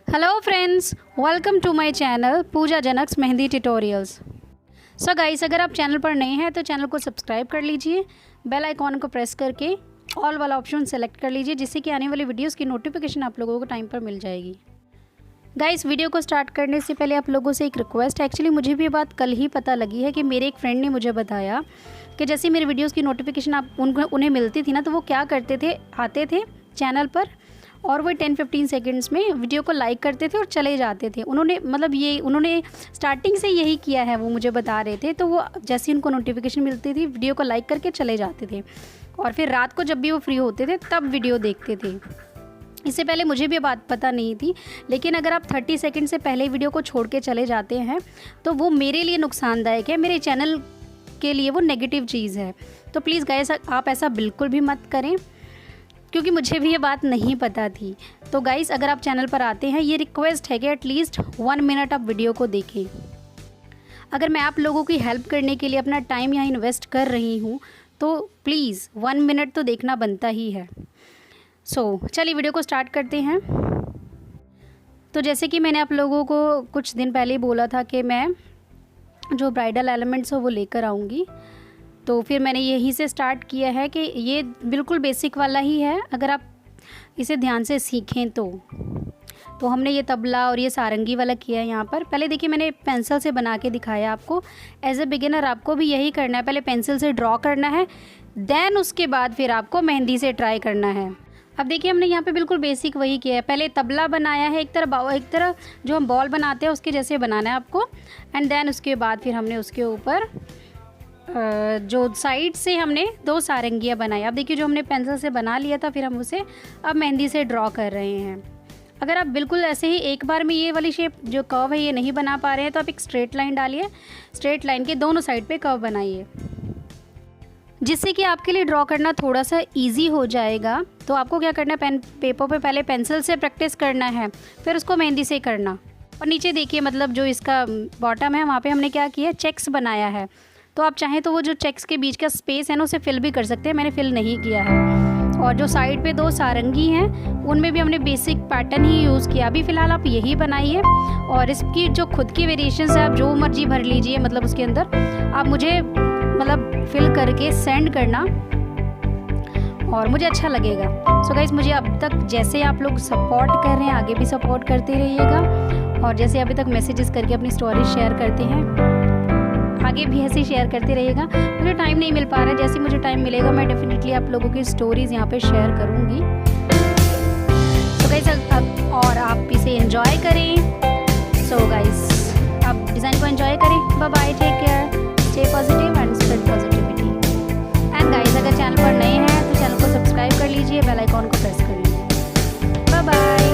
Hello friends, welcome to my channel Pooja जनक्स mehndi tutorials. So guys, अगर आप चैनल पर नए हैं तो चैनल को सब्सक्राइब कर लीजिए, बेल आइकॉन को प्रेस करके ऑल वाला ऑप्शन सेलेक्ट कर लीजिए, जिससे कि आने वाली वीडियोस की नोटिफिकेशन आप लोगों को टाइम पर मिल जाएगी। गाइस, वीडियो को स्टार्ट करने से पहले आप लोगों से एक रिक्वेस्ट है। एक्चुअली मुझे भी ये बात कल ही पता लगी है कि मेरे एक फ्रेंड ने मुझे बताया कि जैसे मेरे वीडियोज़ की नोटिफिकेशन उन्हें मिलती थी ना, तो वो क्या करते थे, आते थे चैनल पर और वो 10-15 सेकंड्स में वीडियो को लाइक करते थे और चले जाते थे। उन्होंने स्टार्टिंग से यही किया है, वो मुझे बता रहे थे। तो वो जैसे ही उनको नोटिफिकेशन मिलती थी, वीडियो को लाइक करके चले जाते थे और फिर रात को जब भी वो फ्री होते थे तब वीडियो देखते थे। इससे पहले मुझे भी बात पता नहीं थी, लेकिन अगर आप 30 सेकंड से पहले वीडियो को छोड़ के चले जाते हैं तो वो मेरे लिए नुकसानदायक है, मेरे चैनल के लिए वो नेगेटिव चीज़ है। तो प्लीज़ गाइस, आप ऐसा बिल्कुल भी मत करें, क्योंकि मुझे भी ये बात नहीं पता थी। तो गाइस, अगर आप चैनल पर आते हैं, ये रिक्वेस्ट है कि एटलीस्ट 1 मिनट आप वीडियो को देखें। अगर मैं आप लोगों की हेल्प करने के लिए अपना टाइम यहाँ इन्वेस्ट कर रही हूँ तो प्लीज़ 1 मिनट तो देखना बनता ही है। चलिए वीडियो को स्टार्ट करते हैं। तो जैसे कि मैंने आप लोगों को कुछ दिन पहले ही बोला था कि मैं जो ब्राइडल एलिमेंट्स हो वो लेकर आऊँगी, तो फिर मैंने यहीं से स्टार्ट किया है कि ये बिल्कुल बेसिक वाला ही है। अगर आप इसे ध्यान से सीखें तो हमने ये तबला और ये सारंगी वाला किया है यहाँ पर। पहले देखिए, मैंने पेंसिल से बना के दिखाया आपको। एज ए बिगिनर आपको भी यही करना है, पहले पेंसिल से ड्रॉ करना है, देन उसके बाद फिर आपको मेहंदी से ट्राई करना है। अब देखिए, हमने यहाँ पे बिल्कुल बेसिक वही किया है। पहले तबला बनाया है, एक तरह जो हम बॉल बनाते हैं उसके जैसे बनाना है आपको, एंड देन उसके बाद फिर हमने उसके ऊपर जो साइड से हमने 2 सारंगियाँ बनाई। अब देखिए, जो हमने पेंसिल से बना लिया था, फिर हम उसे अब मेहंदी से ड्रॉ कर रहे हैं। अगर आप बिल्कुल ऐसे ही एक बार में ये वाली शेप जो कर्व है ये नहीं बना पा रहे हैं, तो आप एक स्ट्रेट लाइन डालिए, स्ट्रेट लाइन के दोनों साइड पे कर्व बनाइए, जिससे कि आपके लिए ड्रॉ करना थोड़ा सा इजी हो जाएगा। तो आपको क्या करना है, पेपर पे पहले पेंसिल से प्रैक्टिस करना है, फिर उसको मेहंदी से करना। और नीचे देखिए, मतलब जो इसका बॉटम है वहाँ पे हमने क्या किया, चेक्स बनाया है। तो आप चाहें तो वो जो चेक्स के बीच का स्पेस है ना, उसे फिल भी कर सकते हैं। मैंने फिल नहीं किया है। और जो साइड पे 2 सारंगी हैं उनमें भी हमने बेसिक पैटर्न ही यूज़ किया। अभी फ़िलहाल आप यही बनाइए और इसकी जो खुद की वेरिएशन है आप जो मर्जी भर लीजिए, मतलब उसके अंदर आप मुझे फिल करके सेंड करना और मुझे अच्छा लगेगा। सो गाइस, मुझे अब तक जैसे आप लोग सपोर्ट कर रहे हैं, आगे भी सपोर्ट करते रहिएगा। और जैसे अभी तक मैसेजेस करके अपनी स्टोरी शेयर करते हैं, आगे भी ऐसे ही शेयर करते रहिएगा। मुझे टाइम नहीं मिल पा रहा है, जैसे मुझे टाइम मिलेगा मैं डेफिनेटली आप लोगों की स्टोरीज़ यहाँ पे शेयर करूँगी। सो गाइस, और आप इसे एंजॉय करें। सो गाइस, आप डिज़ाइन को एंजॉय करें। Bye bye, take care, stay positive and spread positivity. And guys, अगर चैनल पर नए हैं तो चैनल को सब्सक्राइब कर लीजिए, बेल आइकॉन को प्रेस कर लीजिए। Bye bye.